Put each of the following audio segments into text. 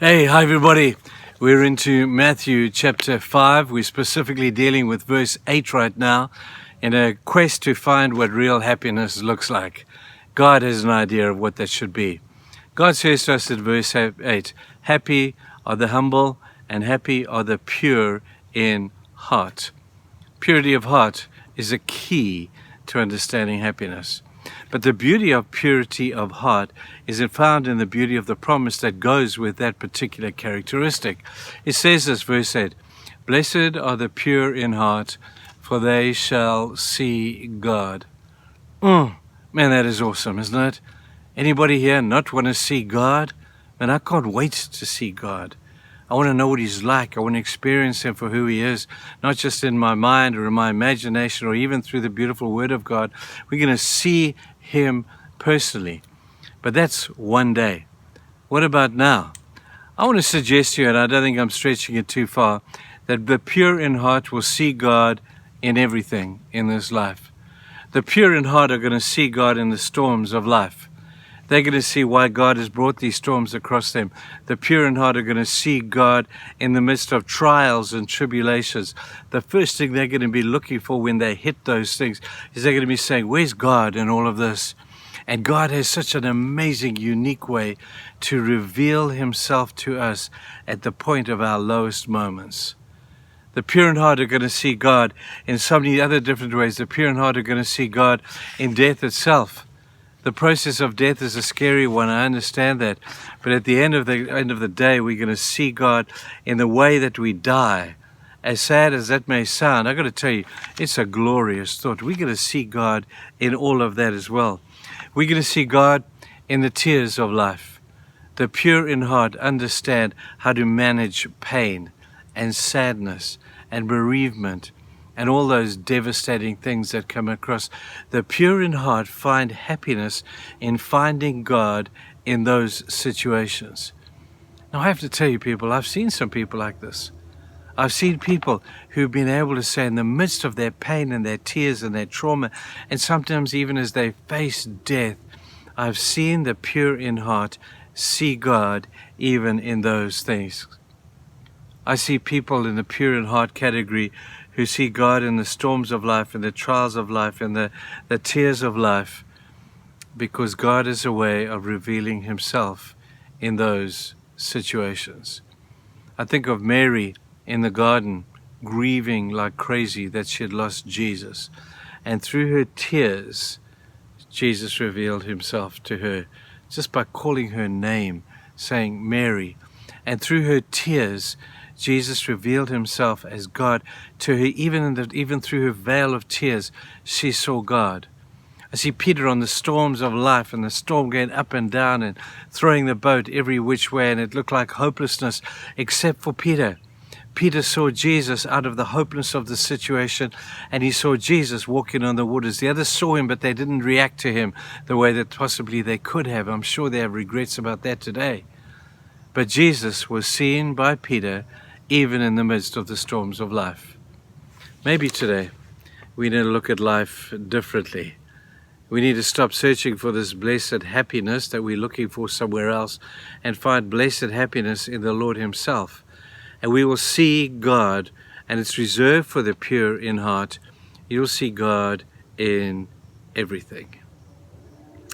Hey, hi everybody. We're into Matthew chapter 5. We're specifically dealing with verse 8 right now in a quest to find what real happiness looks like. God has an idea of what that should be. God says to us at verse 8, happy are the humble and happy are the pure in heart. Purity of heart is a key to understanding happiness. But the beauty of purity of heart is found in the beauty of the promise that goes with that particular characteristic. It says this, verse 8, blessed are the pure in heart, for they shall see God. Man, that is awesome, isn't it? Anybody here not want to see God? Man, I can't wait to see God. I want to know what he's like. I want to experience him for who he is, not just in my mind or in my imagination or even through the beautiful word of God. We're going to see him personally. But that's one day. What about now? I want to suggest to you, and I don't think I'm stretching it too far, that the pure in heart will see God in everything in this life. The pure in heart are going to see God in the storms of life. They're going to see why God has brought these storms across them. The pure in heart are going to see God in the midst of trials and tribulations. The first thing they're going to be looking for when they hit those things is they're going to be saying, where's God in all of this? And God has such an amazing, unique way to reveal himself to us at the point of our lowest moments. The pure in heart are going to see God in so many other different ways. The pure in heart are going to see God in death itself. The process of death is a scary one, I understand that. But at the end of the day, we're going to see God in the way that we die. As sad as that may sound, I've got to tell you, it's a glorious thought. We're going to see God in all of that as well. We're going to see God in the tears of life. The pure in heart understand how to manage pain and sadness and bereavement and all those devastating things that come across. The pure in heart find happiness in finding God in those situations. Now, I have to tell you, people, I've seen some people like this. I've seen people who've been able to say in the midst of their pain and their tears and their trauma, and sometimes even as they face death, I've seen the pure in heart see God even in those things. I see people in the pure in heart category who see God in the storms of life, in the trials of life, in the tears of life, because God is a way of revealing himself in those situations. I think of Mary in the garden, grieving like crazy that she had lost Jesus. And through her tears, Jesus revealed himself to her, just by calling her name, saying, Mary. And through her tears, Jesus revealed himself as God to her. Even through her veil of tears, she saw God. I see Peter on the storms of life, and the storm going up and down and throwing the boat every which way, and it looked like hopelessness, except for Peter. Peter saw Jesus out of the hopelessness of the situation, and he saw Jesus walking on the waters. The others saw him, but they didn't react to him the way that possibly they could have. I'm sure they have regrets about that today. But Jesus was seen by Peter even in the midst of the storms of life. Maybe today we need to look at life differently. We need to stop searching for this blessed happiness that we're looking for somewhere else and find blessed happiness in the Lord himself. And we will see God, and it's reserved for the pure in heart. You'll see God in everything.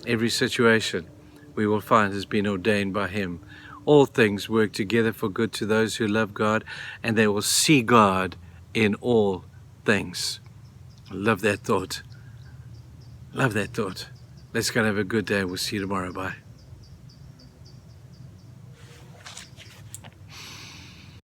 Every situation we will find has been ordained by him. All things work together for good to those who love God, and they will see God in all things. I love that thought. Love that thought. Let's go and have a good day. We'll see you tomorrow. Bye.